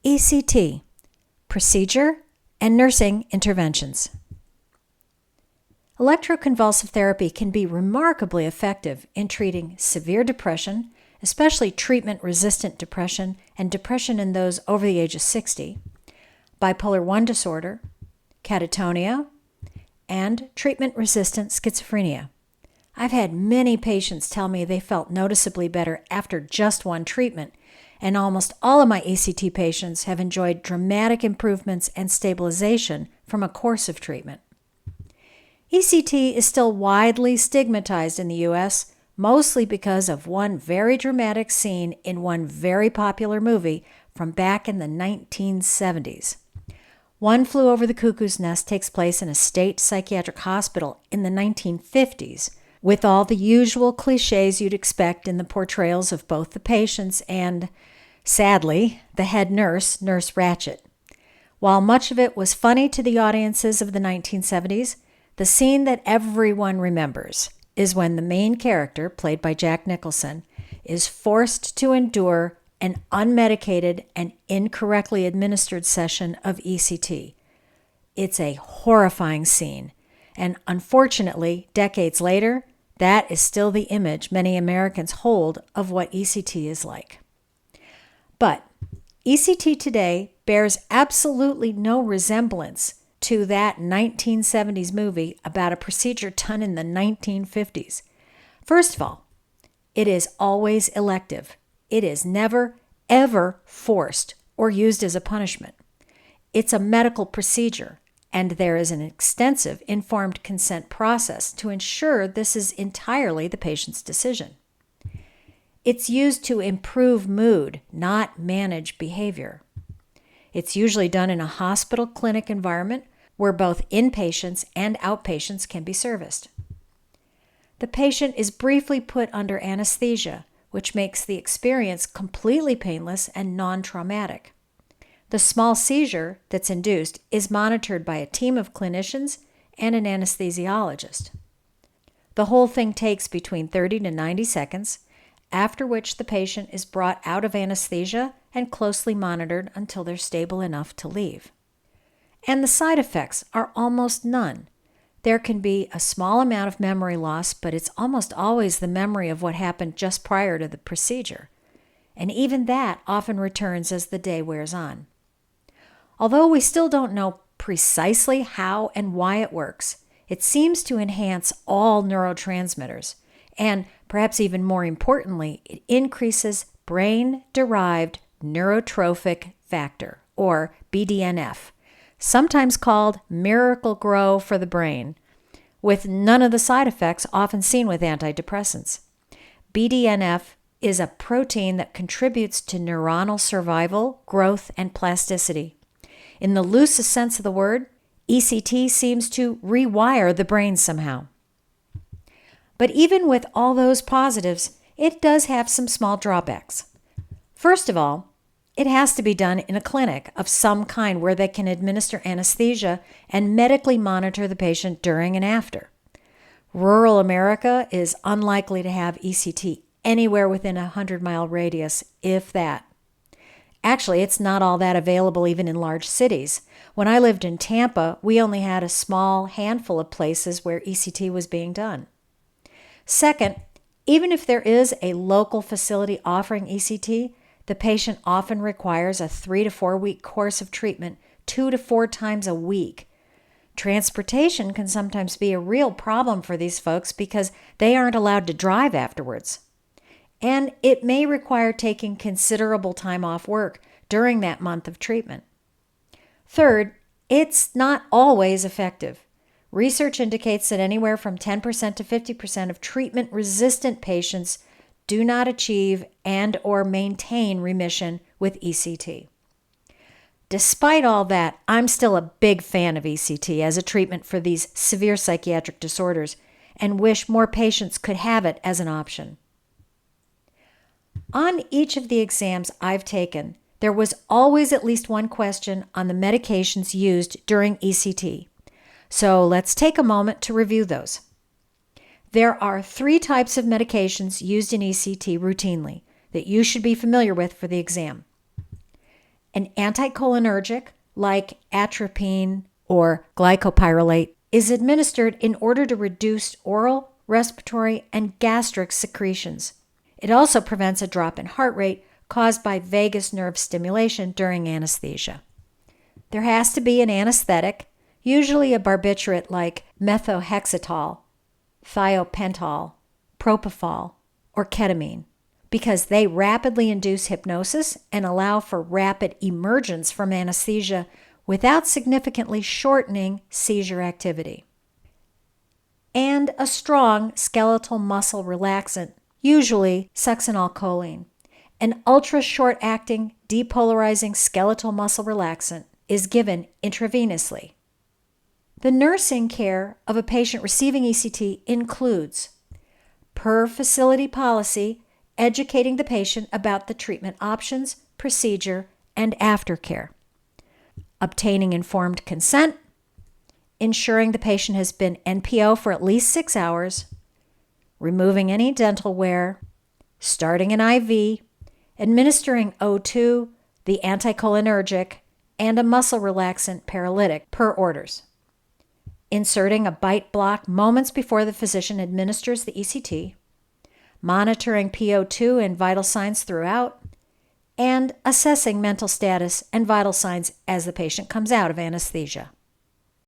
ECT, procedure and nursing interventions. Electroconvulsive therapy can be remarkably effective in treating severe depression, especially treatment-resistant depression and depression in those over the age of 60, bipolar I disorder, catatonia, and treatment-resistant schizophrenia. I've had many patients tell me they felt noticeably better after just one treatment, and almost all of my ECT patients have enjoyed dramatic improvements and stabilization from a course of treatment. ECT is still widely stigmatized in the U.S., mostly because of one very dramatic scene in one very popular movie from back in the 1970s. One Flew Over the Cuckoo's Nest takes place in a state psychiatric hospital in the 1950s, with all the usual cliches you'd expect in the portrayals of both the patients and, sadly, the head nurse, Nurse Ratched. While much of it was funny to the audiences of the 1970s, the scene that everyone remembers is when the main character, played by Jack Nicholson, is forced to endure an unmedicated and incorrectly administered session of ECT. It's a horrifying scene, and unfortunately, decades later, that is still the image many Americans hold of what ECT is like. But ECT today bears absolutely no resemblance to that 1970s movie about a procedure done in the 1950s. First of all, it is always elective. It is never, ever forced or used as a punishment. It's a medical procedure, and there is an extensive informed consent process to ensure this is entirely the patient's decision. It's used to improve mood, not manage behavior. It's usually done in a hospital clinic environment where both inpatients and outpatients can be serviced. The patient is briefly put under anesthesia, which makes the experience completely painless and non-traumatic. The small seizure that's induced is monitored by a team of clinicians and an anesthesiologist. The whole thing takes between 30 to 90 seconds, after which the patient is brought out of anesthesia and closely monitored until they're stable enough to leave. And the side effects are almost none. There can be a small amount of memory loss, but it's almost always the memory of what happened just prior to the procedure. And even that often returns as the day wears on. Although we still don't know precisely how and why it works, it seems to enhance all neurotransmitters, and perhaps even more importantly, it increases brain-derived neurotrophic factor, or BDNF, sometimes called miracle grow for the brain, with none of the side effects often seen with antidepressants. BDNF is a protein that contributes to neuronal survival, growth, and plasticity. In the loosest sense of the word, ECT seems to rewire the brain somehow. But even with all those positives, it does have some small drawbacks. First of all, it has to be done in a clinic of some kind where they can administer anesthesia and medically monitor the patient during and after. Rural America is unlikely to have ECT anywhere within a 100-mile radius, if that. Actually, it's not all that available even in large cities. When I lived in Tampa, we only had a small handful of places where ECT was being done. Second, even if there is a local facility offering ECT, the patient often requires a 3 to 4 week course of treatment 2 to 4 times a week. Transportation can sometimes be a real problem for these folks because they aren't allowed to drive afterwards. And it may require taking considerable time off work during that month of treatment. Third, it's not always effective. Research indicates that anywhere from 10% to 50% of treatment-resistant patients do not achieve and or maintain remission with ECT. Despite all that, I'm still a big fan of ECT as a treatment for these severe psychiatric disorders and wish more patients could have it as an option. On each of the exams I've taken, there was always at least one question on the medications used during ECT. So let's take a moment to review those. There are 3 types of medications used in ECT routinely that you should be familiar with for the exam. An anticholinergic, like atropine or glycopyrrolate, is administered in order to reduce oral, respiratory, and gastric secretions. It also prevents a drop in heart rate caused by vagus nerve stimulation during anesthesia. There has to be an anesthetic, usually a barbiturate like methohexital, thiopental, propofol, or ketamine, because they rapidly induce hypnosis and allow for rapid emergence from anesthesia without significantly shortening seizure activity. And a strong skeletal muscle relaxant, usually succinylcholine. An ultra-short-acting depolarizing skeletal muscle relaxant is given intravenously. The nursing care of a patient receiving ECT includes, per facility policy, educating the patient about the treatment options, procedure, and aftercare, obtaining informed consent, ensuring the patient has been NPO for at least 6 hours, removing any dental wear, starting an IV, administering O2, the anticholinergic, and a muscle relaxant paralytic per orders, inserting a bite block moments before the physician administers the ECT, monitoring PO2 and vital signs throughout, and assessing mental status and vital signs as the patient comes out of anesthesia.